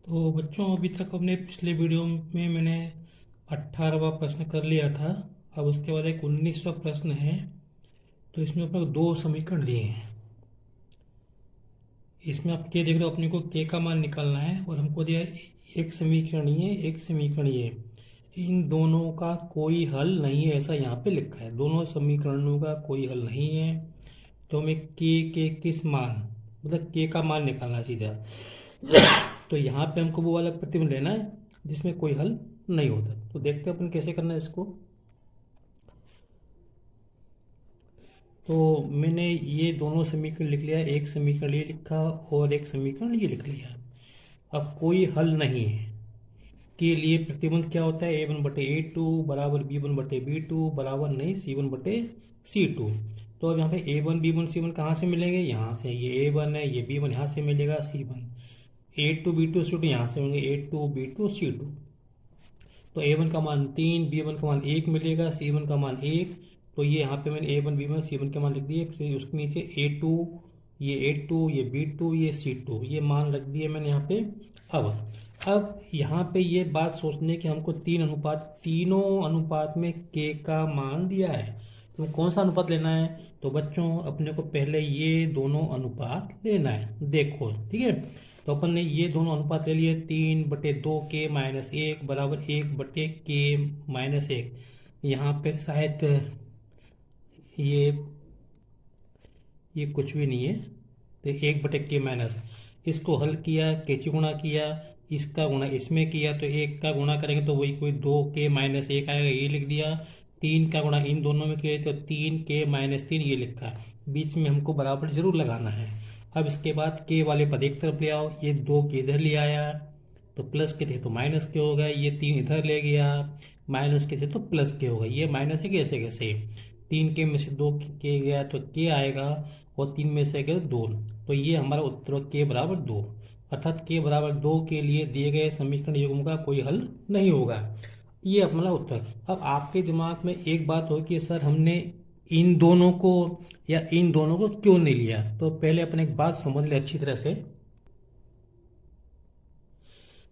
तो बच्चों, अभी तक हमने पिछले वीडियो में मैंने 18वां प्रश्न कर लिया था। अब उसके बाद एक 19वां प्रश्न है। तो इसमें अपने को दो समीकरण दिए हैं। इसमें आप क्या देख रहे हो, अपने को के का मान निकालना है और हमको दिया है एक समीकरण ये, एक समीकरण ये। इन दोनों का कोई हल नहीं है, ऐसा यहाँ पे लिखा है। दोनों समीकरणों का कोई हल नहीं है। तो हमें के किस मान, मतलब के का मान निकालना है सीधा। तो यहाँ पे हमको वो वाला प्रतिबंध लेना है जिसमें कोई हल नहीं होता। तो देखते हैं अपन कैसे करना है इसको। तो मैंने ये दोनों समीकरण लिख लिया, एक समीकरण ये लिखा और एक समीकरण ये लिख लिया। अब कोई हल नहीं है के लिए प्रतिबंध क्या होता है, a1/a2 बराबर b1/b2 बराबर नहीं c1/c2। तो अब यहाँ पे a1 b1 c1 कहाँ से मिलेंगे, यहाँ से। ये a1 है, ये b1 यहाँ से मिलेगा c1। a2 b2 c2 यहाँ से होंगे a2 b2 c2। तो a1 का मान 3, b1 का मान 1 मिलेगा, c1 का मान 1। तो ये यहाँ पे मैंने a1 b1 c1 के मान लिख दिए। फिर उसके नीचे a2, ये b2, ये c2, ये मान रख दिए मैंने यहाँ पे। अब यहाँ पे ये बात सोचने की, हमको तीनों अनुपात में k का मान दिया है। तो कौन सा अनुपात लेना है, तो बच्चों अपने को पहले ये दोनों अनुपात लेना है। देखो ठीक है। तो अपन ने ये दोनों अनुपात ले लिए, 3/2 k-1 बराबर 1/k-1। यहाँ पे शायद ये ये कुछ भी नहीं है। तो 1/k-, इसको हल किया, कैची गुणा किया, इसका गुणा इसमें किया, तो एक का गुणा करेंगे तो वही कोई 2k-1 आएगा, ये लिख दिया। 3 का गुणा इन दोनों में किया तो 3k-3 ये लिखा। बीच में हमको बराबर जरूर लगाना है। अब इसके बाद के वाले पद एक तरफ ले आओ, ये 2 के इधर ले आया तो प्लस के थे तो माइनस के हो गए, ये 3 इधर ले गया, माइनस के थे तो प्लस के हो गए। ये माइनस है कैसे कैसे, 3 के में से 2 के गया तो के आएगा, और 3 में से गया 2। तो ये हमारा उत्तर के बराबर 2। अर्थात के बराबर 2 के लिए दिए गए समीकरण युग्म का कोई हल नहीं होगा। ये हमारा उत्तर। अब आपके दिमाग में एक बात हो कि सर हमने इन दोनों को या इन दोनों को क्यों नहीं लिया। तो पहले अपन एक बात समझ ले अच्छी तरह से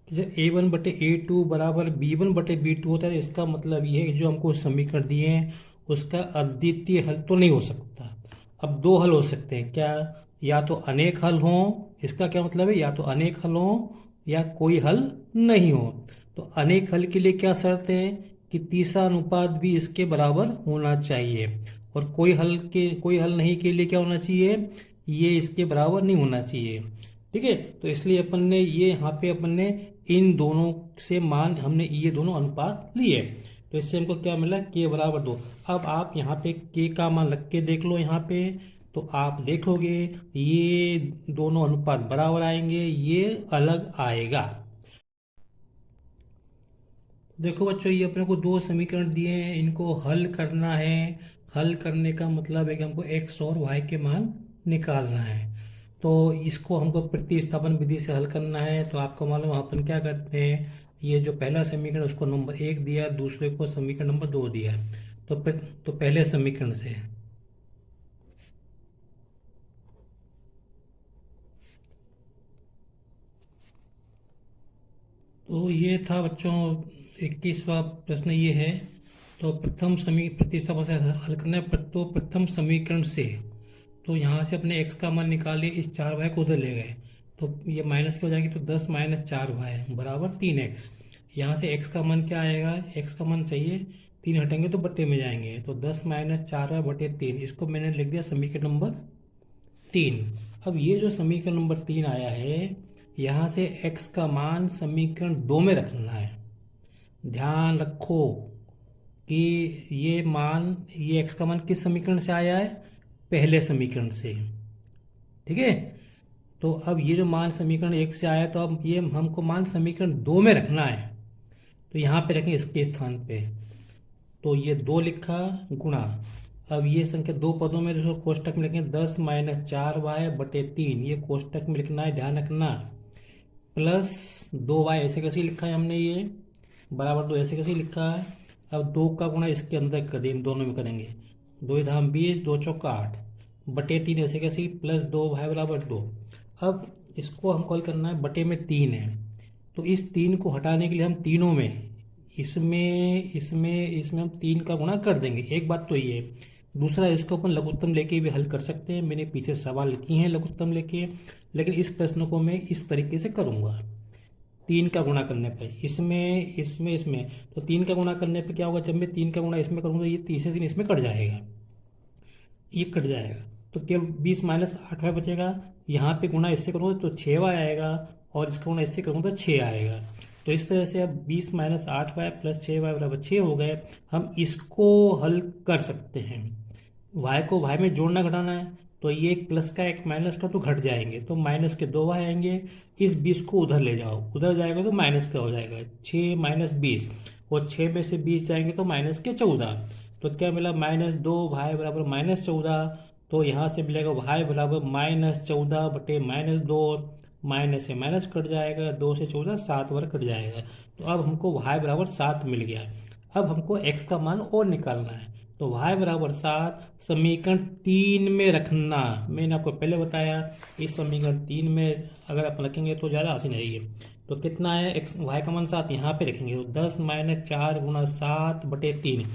कि जब a1/a2 बराबर b1/b2 होता है, इसका मतलब ये है कि जो हमको समीकरण दिए हैं उसका अद्वितीय हल तो नहीं हो सकता। अब दो हल हो सकते हैं क्या, या तो अनेक हल हों। इसका क्या मतलब है, या तो अनेक हल हों या कोई हल नहीं हो। तो अनेक हल के लिए क्या शर्त है कि तीसरा अनुपात भी इसके बराबर होना चाहिए, और कोई हल नहीं के लिए क्या होना चाहिए, ये इसके बराबर नहीं होना चाहिए। ठीक है। तो इसलिए अपन ने ये यहाँ पे अपन ने इन दोनों से मान, हमने ये दोनों अनुपात लिए। तो इससे हमको क्या मिला, के बराबर 2। अब आप यहाँ पे के का मान रख के देख लो यहाँ पे, तो आप देखोगे ये दोनों अनुपात बराबर आएंगे, ये अलग आएगा। देखो बच्चों, ये अपने को दो समीकरण दिए हैं, इनको हल करना है। हल करने का मतलब है कि हमको x और y के मान निकालना है। तो इसको हमको प्रतिस्थापन विधि से हल करना है। तो आपको मालूम है अपन क्या करते हैं, ये जो पहला समीकरण उसको नंबर 1 दिया, दूसरे को समीकरण नंबर 2 दिया। तो पहले समीकरण से, तो ये था बच्चों 21वां प्रश्न ये है। तो प्रथम समी प्रतिस्थापन से हल करना है। तो प्रथम समीकरण से, तो यहाँ से अपने x का मान निकालिए, इस 4y को उधर ले गए तो ये माइनस की हो जाएगी, तो 10 - 4y बराबर 3x। यहाँ से x का मान क्या आएगा, x का मान चाहिए, 3 हटेंगे तो बट्टे में जाएंगे, तो 10 - 4y/3। इसको मैंने लिख दिया समीकरण नंबर 3। अब ये जो समीकरण नंबर 3 आया है, यहाँ से x का मान समीकरण 2 में रखना है। ध्यान रखो कि ये x का मान किस समीकरण से आया है, पहले समीकरण से। ठीक है। तो अब ये जो मान समीकरण 1 से आया, तो अब ये हमको मान समीकरण 2 में रखना है। तो यहाँ पे रखेंगे इसके स्थान पे, तो ये 2 लिखा गुणा। अब ये संख्या दो पदों में, दोस्तों कोष्टक में लिखेंगे 10 - 4y/3, ये कोष्टक में लिखना है, ध्यान रखना। प्लस 2y ऐसे कैसे लिखा है हमने, ये बराबर 2 ऐसे कैसे लिखा है। अब 2 का गुणा इसके अंदर कर दें, इन दोनों में करेंगे, 2 धाम 20, 2 चौका 8/3 ऐसे कैसे, प्लस 2y बराबर 2। अब इसको हमको हल करना है, बटे में 3 है, तो इस 3 को हटाने के लिए हम तीनों में इसमें हम 3 का गुणा कर देंगे। एक बात तो ये है। दूसरा, इसको अपन लघुत्तम लेके भी हल कर सकते हैं। मैंने पीछे सवाल किए हैं लघुत्तम लेके, लेकिन इस प्रश्न को मैं इस तरीके से करूंगा। 3 का गुणा करने पर इसमें तो 3 का गुणा करने पे क्या होगा, जब मैं 3 का गुणा इसमें करूंगा, ये 30 से 3 इसमें कट जाएगा, ये कट जाएगा, तो केवल 20 माइनस 8y बचेगा। यहाँ पे गुणा इससे करूँगा तो 6y आएगा, और इसका गुणा इससे करूँगा तो 6 आएगा। तो इस तरह से अब 20 माइनस 8y प्लस 6y बराबर 6 हो गए। हम इसको हल कर सकते हैं। y को y में जोड़ना घटाना है, तो ये एक प्लस का एक माइनस का तो घट जाएंगे, तो माइनस के 2y आएंगे। इस 20 को उधर ले जाओ, उधर जाएगा तो माइनस का हो जाएगा 6 माइनस 20, और 6 में से 20 जाएंगे तो माइनस के 14। तो क्या मिला, -2y बराबर -14। तो यहाँ से मिलेगा y बराबर -14 बटे -2, माइनस से माइनस कट जाएगा, 2 से 14 7 बार कट जाएगा। तो अब हमको y बराबर 7 मिल गया। अब हमको x का मान और निकालना है, तो y बराबर 7 समीकरण 3 में रखना। मैंने आपको पहले बताया, इस समीकरण 3 में अगर आप रखेंगे तो ज़्यादा आसान रहेगी। तो कितना है, x y का मान 7 यहाँ पे रखेंगे, तो 10 माइनस 4 गुना 7 बटे 3।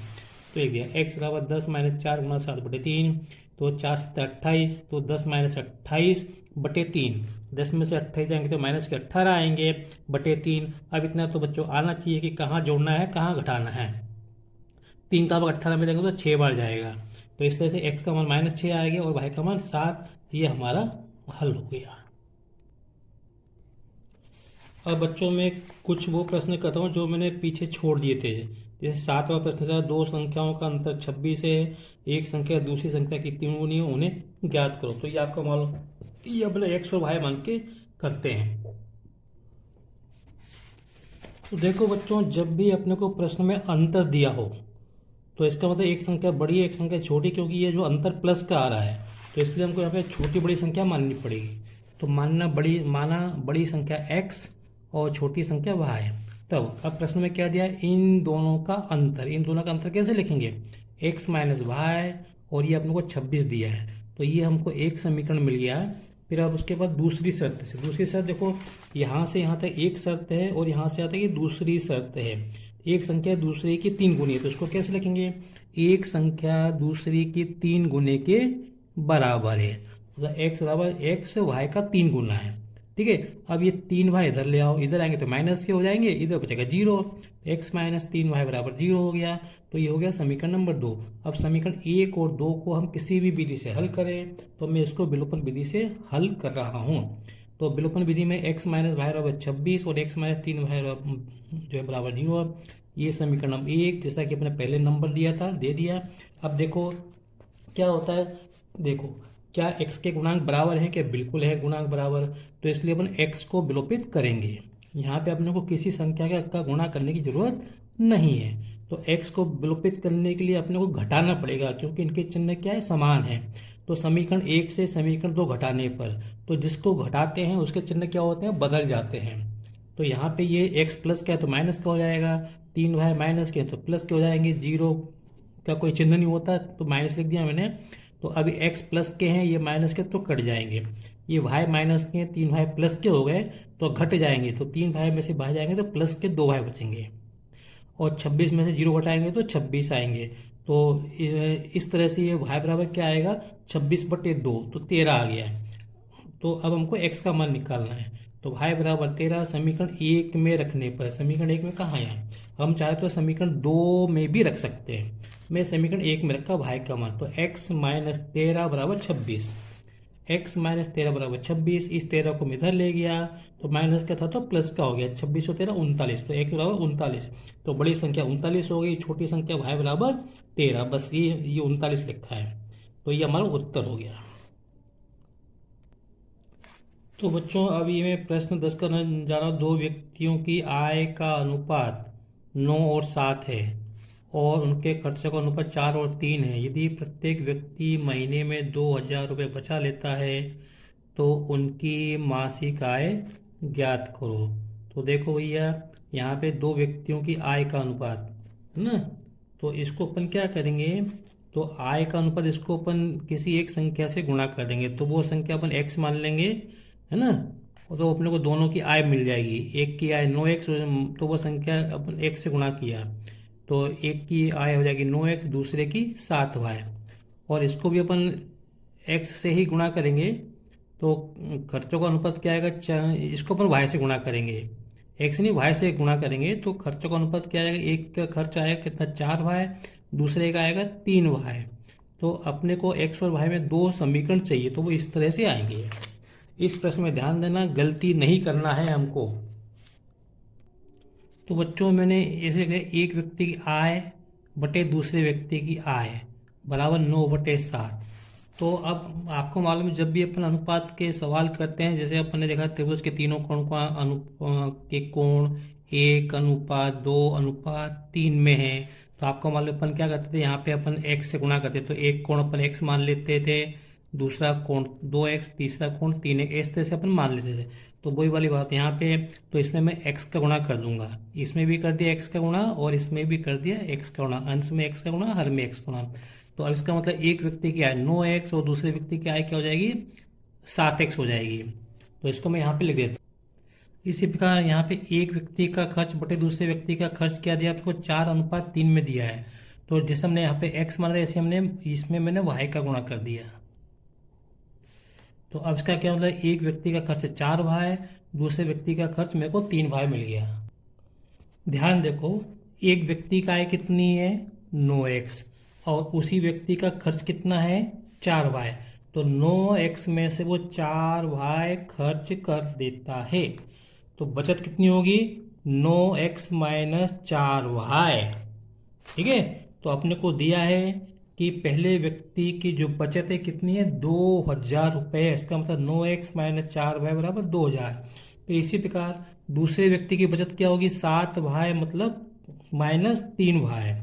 तो एक दिया x बराबर 10 माइनस 4 गुना 7 बटे 3, तो 4 7 28, तो 10 माइनस 28 बटे 3। 10 में से 28 जाएंगे तो माइनस के 18 आएंगे बटे 3। अब इतना तो बच्चों आना चाहिए कि कहाँ जोड़ना है कहाँ घटाना है। 3 का भाग 18 में देंगे तो 6 बार जाएगा। तो इस तरह से x का मान -6 आएगा और y का मान 7। ये हमारा हल हो गया। अब बच्चों में कुछ वो प्रश्न करता हूँ जो मैंने पीछे छोड़ दिए थे। जैसे 7वां प्रश्न था, दो संख्याओं का अंतर 26 है, एक संख्या दूसरी संख्या की 3 गुनी है, उन्हें ज्ञात करो। तो ये आपको मालूम, ये अपने x और y मान के करते हैं। तो देखो बच्चों, जब भी अपने को प्रश्न में अंतर दिया हो तो इसका मतलब एक संख्या बड़ी है एक संख्या छोटी, क्योंकि ये जो अंतर प्लस का आ रहा है तो इसलिए हमको यहाँ पे छोटी बड़ी संख्या माननी पड़ेगी। तो माना बड़ी संख्या x और छोटी संख्या y। तब अब प्रश्न में क्या दिया है, इन दोनों का अंतर कैसे लिखेंगे, x माइनस वाई, और ये अपने को 26 दिया है। तो ये हमको एक समीकरण मिल गया है। फिर अब उसके बाद दूसरी शर्त देखो, यहाँ से यहाँ तक एक शर्त है और यहाँ से यहाँ तक ये दूसरी शर्त है। एक संख्या दूसरे की 3 गुनी है, तो इसको कैसे लिखेंगे, एक संख्या दूसरी की 3 गुने के बराबर है। मतलब x बराबर x y का 3 गुना है। ठीक है, अब ये 3y इधर ले आओ, इधर आएंगे तो माइनस के हो जाएंगे, इधर बचेगा 0। x माइनस 3y बराबर 0 हो गया। तो ये हो गया समीकरण नंबर 2। अब समीकरण 1 और 2 को हम किसी भी विधि से हल करें, तो मैं इसको विलोपन विधि से हल कर रहा हूँ। तो विलोपन विधि में x माइनस वाई बराबर 26 और x माइनस 3y जो है बराबर 0। ये समीकरण नंबर 1, जैसा कि अपने पहले नंबर दिया था दे दिया। अब देखो क्या होता है, देखो क्या x के गुणांक बराबर है, क्या बिल्कुल है गुणांक बराबर, तो इसलिए अपन x को विलोपित करेंगे। यहाँ पे अपने को किसी संख्या का गुणा करने की जरूरत नहीं है। तो x को विलोपित करने के लिए अपने को घटाना पड़ेगा, क्योंकि इनके चिन्ह क्या है, समान है। तो समीकरण 1 से समीकरण 2 घटाने पर, तो जिसको घटाते हैं उसके चिन्ह क्या होते हैं, बदल जाते हैं। तो यहाँ पे ये x प्लस का है तो माइनस का हो जाएगा, 3y माइनस के तो प्लस के हो जाएंगे, 0 का कोई चिन्ह नहीं होता तो माइनस लिख दिया मैंने। तो अभी x प्लस के हैं, ये माइनस के तो कट जाएंगे, ये y माइनस के 3y प्लस के हो गए तो घट जाएंगे, तो 3y में से बाहर जाएंगे तो प्लस के 2y बचेंगे, और 26 में से 0 घटाएंगे तो 26 आएंगे। तो इस तरह से ये y बराबर क्या आएगा, 26/2, तो 13 आ गया। तो अब हमको x का मान निकालना है, तो y बराबर 13 समीकरण 1 में रखने पर, समीकरण 1 में कहाँ है, हम चाहे तो समीकरण 2 में भी रख सकते हैं। मैं समीकरण 1 में रखा y का मान, तो x माइनस 13 बराबर 26, x माइनस 13 बराबर 26। इस 13 को मैं इधर ले गया तो माइनस का था तो प्लस का हो गया, 26 और 13 39, तो x बराबर 39। तो बड़ी संख्या 39 हो गई, छोटी संख्या y बराबर 13, बस ये 39 लिखा है। तो ये हमारा उत्तर हो गया। तो बच्चों अब ये मैं प्रश्न 10 करने जा रहा हूँ। दो व्यक्तियों की आय का अनुपात 9 और 7 है और उनके खर्चों का अनुपात 4 और 3 है। यदि प्रत्येक व्यक्ति महीने में 2000 रुपये बचा लेता है तो उनकी मासिक आय ज्ञात करो। तो देखो भैया, यहाँ पे दो व्यक्तियों की आय का अनुपात है ना, तो इसको अपन क्या करेंगे, तो आय का अनुपात इसको अपन किसी एक संख्या से गुणा कर देंगे, तो वो संख्या अपन x मान लेंगे, है ना। तो अपने को दोनों की आय मिल जाएगी। एक की आय 9x, तो वो संख्या अपन एक से गुणा किया, तो एक की आय हो जाएगी 9x, दूसरे की 7y। और इसको भी अपन x से ही गुणा करेंगे, तो खर्चों का अनुपात क्या आएगा, इसको अपन y से गुणा करेंगे, x नहीं y से गुणा करेंगे, तो खर्चों का अनुपात क्या आएगा, एक का खर्च आएगा कितना 4y, दूसरे का आएगा 3y। तो अपने को x और y में दो समीकरण चाहिए, तो वो इस तरह से आएंगे। इस प्रश्न में ध्यान देना, गलती नहीं करना है हमको। तो बच्चों मैंने ऐसे लिखा, एक व्यक्ति की आय बटे दूसरे व्यक्ति की आय बराबर 9/7। तो अब आपको मालूम है, जब भी अपन अनुपात के सवाल करते हैं, जैसे अपन ने देखा त्रिभुज के तीनों कोण का के कोण 1:2:3 में है, तो आपको मालूम है अपन क्या करते थे, यहाँ पे अपन x से गुणा करते, तो एक कोण अपन x मान लेते थे, दूसरा कोण 2x, तीसरा कोण 3x, इस तरह से अपन मान लेते थे। तो वही वाली बात यहाँ पे, तो इसमें मैं x का गुणा कर दूंगा, इसमें भी कर दिया x का गुणा और इसमें भी कर दिया x का गुणा, अंश में x का गुणा, हर में x का गुणा। तो अब इसका मतलब एक व्यक्ति की आय 9x और दूसरे व्यक्ति की आय क्या हो जाएगी, 7x हो जाएगी। तो इसको मैं यहाँ पे लिख देता हूँ। इसी प्रकार यहाँ पे एक व्यक्ति का खर्च बटे दूसरे व्यक्ति का खर्च क्या दिया आपको, 4:3 में दिया है। तो जैसे हमने यहाँ पे x माना था, ऐसे हमने इसमें मैंने y का गुणा कर दिया। तो अब इसका क्या मतलब, एक व्यक्ति का खर्च 4y, दूसरे व्यक्ति का खर्च मेरे को 3y मिल गया। ध्यान देखो, एक व्यक्ति का आय कितनी है 9x, और उसी व्यक्ति का खर्च कितना है 4y। तो 9x में से वो 4y खर्च कर देता है, तो बचत कितनी होगी 9x - 4y। ठीक है, तो अपने को दिया है कि पहले व्यक्ति की जो बचत है कितनी है 2000 रुपये, इसका मतलब 9x - 4y बराबर 2000। फिर इसी प्रकार दूसरे व्यक्ति की बचत क्या होगी 7y मतलब -3y,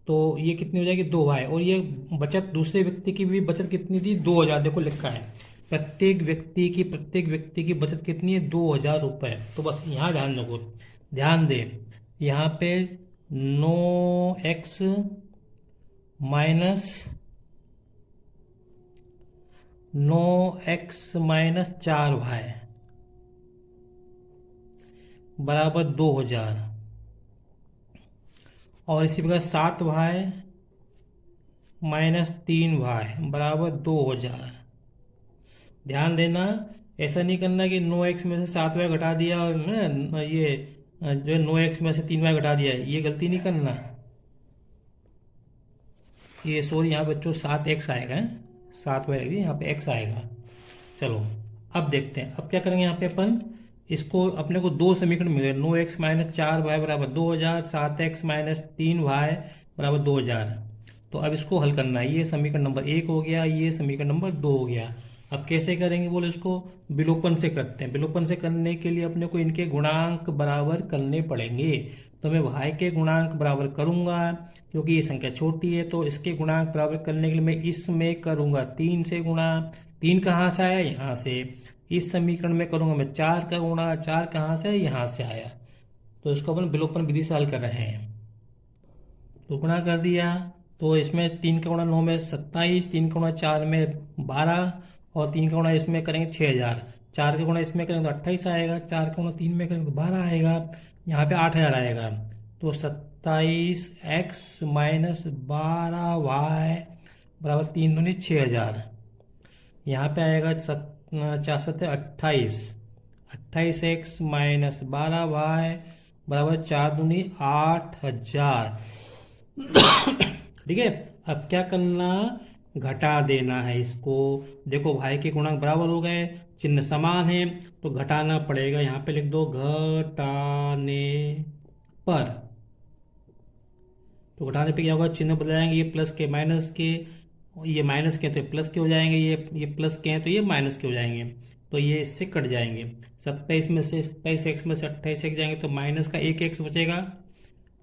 तो ये कितनी हो जाएगी 2y। और ये बचत दूसरे व्यक्ति की भी बचत कितनी थी 2000, देखो लिखा है प्रत्येक व्यक्ति की बचत कितनी है 2000 रुपये। तो बस यहाँ ध्यान दे, यहाँ पे 9x - 4y बराबर 2000, और इसी प्रकार 7y - 3y बराबर 2000। ध्यान देना, ऐसा नहीं करना कि 9x में से 7y घटा दिया और ये जो 9x में से 3y घटा दिया है, ये गलती नहीं करना। ये सॉरी, यहाँ बच्चों 7x आएगा, 7y लगी, यहाँ पे x आएगा। चलो अब देखते हैं, अब क्या करेंगे, यहाँ पे अपन इसको अपने को दो समीकरण मिले, 9x - 4y बराबर 2000, 7x - 3y बराबर 2000। तो अब इसको हल करना है, ये समीकरण नंबर 1 हो गया, ये समीकरण नंबर 2 हो गया। अब कैसे करेंगे बोले, इसको विलोपन से करते हैं। विलोपन से करने के लिए अपने को इनके गुणांक बराबर करने पड़ेंगे, तो मैं y के गुणांक बराबर करूंगा, क्योंकि ये संख्या छोटी है, तो इसके गुणांक बराबर करने के लिए मैं इसमें करूंगा 3 से गुणा। 3 कहाँ से आया, यहाँ से। इस समीकरण में करूंगा मैं 4 का गुणा, 4 कहाँ से, यहाँ से आया। तो इसको अपन विलोपन विधि से हल कर रहे हैं। तो गुणा कर दिया, तो इसमें 3 का गुणा 9 में 27, 3 का गुणा 4 में 12, और 3 का गुणा इसमें करेंगे 6000, 4 का गुणा इसमें करेंगे तो 28 आएगा, 4 का गुणा 3 में करेंगे तो 12 आएगा, यहाँ पे 8000 आएगा। तो 27x - 12y बराबर 3 दूनी 6000। यहाँ पे आएगा 4 7 28, 28x - 12y बराबर 4 दूनी 8000। ठीक है, अब क्या करना, घटा देना है इसको। देखो भाई के गुणांक बराबर हो गए, चिन्ह समान है, तो घटाना पड़ेगा। यहाँ पे लिख दो घटाने पर। तो घटाने पे क्या होगा, चिन्ह बदलाएंगे, ये प्लस के माइनस के, ये माइनस के तो प्लस के हो जाएंगे, ये प्लस के हैं तो ये माइनस के हो जाएंगे, तो ये इससे कट जाएंगे। 27 में से 27x में से 28x जाएंगे तो माइनस का 1x बचेगा,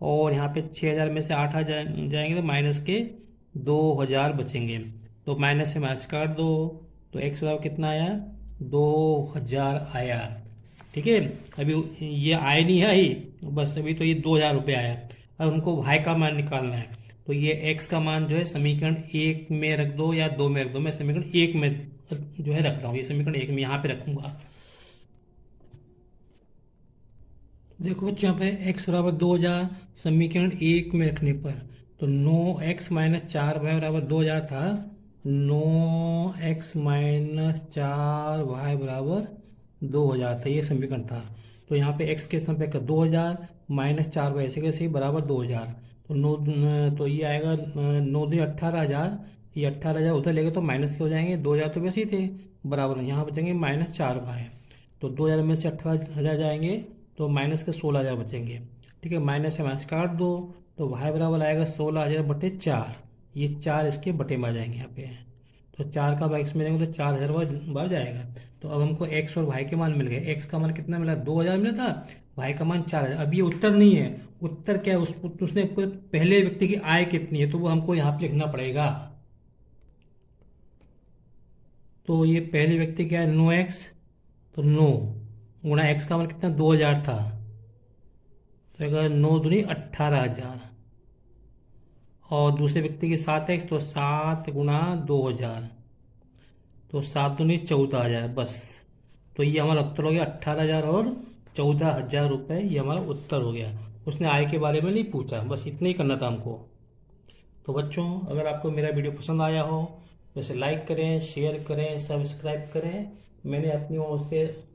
और यहाँ पे 6000 में से 8000 जाएंगे तो माइनस के 2000 बचेंगे। तो माइनस से माइनस काट दो, तो x बराबर कितना आया 2000 आया। ठीक है, अभी ये आय नहीं है ही, बस अभी तो ये 2000 रुपये आया। अब हमको y का मान निकालना है, तो ये x का मान जो है समीकरण 1 में रख दो या 2 में रख दो। मैं समीकरण 1 में जो है रख रहा हूँ, ये समीकरण 1 में यहाँ पे रखूंगा। देखो बच्चों, यहाँ पे x बराबर 2000 समीकरण एक में रखने पर, तो 9x-4y बराबर 2000 था। 9x-4y बराबर 2000 था, ये समीकरण था। तो यहाँ पे x के स्थान पे 2000 -4y ऐसे कैसे बराबर 2000। तो नौ, तो ये आएगा 9 दूनी 18,000। ये 18,000 उधर लेंगे तो माइनस के हो जाएंगे, 2000 तो वैसे ही थे बराबर, यहाँ बचेंगे -4y। तो 2000 में से 18,000 जाएंगे तो माइनस के 16,000 बचेंगे। ठीक है, माइनस से माइनस काट दो, तो y बराबर आएगा 16,000/4। ये 4 इसके बटे में आ जाएंगे यहाँ पे। तो 4 का x में जाएंगे तो 4,000 बार जाएगा। तो अब हमको x और y के मान मिल गए। x का मान कितना मिला, 2000 मिला था। y का मान 4,000। अब ये उत्तर नहीं है, उत्तर क्या है, उसने पहले व्यक्ति की आय कितनी है, तो वो हमको यहाँ पे लिखना पड़ेगा। तो ये पहले व्यक्ति क्या है, 9x, तो 9 गुणा x का मान कितना 2000 था, तो अगर 9 दूनी 18,000। और दूसरे व्यक्ति की 7x, तो 7 गुणा 2000, तो 7 दूनी 14,000 बस। तो ये हमारा उत्तर हो गया 18,000 और 14,000 रुपये, ये हमारा उत्तर हो गया। उसने आय के बारे में नहीं पूछा, बस इतना ही करना था हमको। तो बच्चों, अगर आपको मेरा वीडियो पसंद आया हो तो इसे लाइक करें, शेयर करें, सब्सक्राइब करें। मैंने अपनी ओर से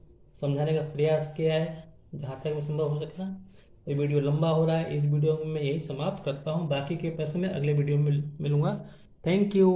समझाने का प्रयास किया है जहाँ तक मैं संभव हो सका। ये वीडियो लंबा हो रहा है, इस वीडियो में मैं यही समाप्त करता हूँ। बाकी के प्रश्न में अगले वीडियो में मिलूंगा। Thank you.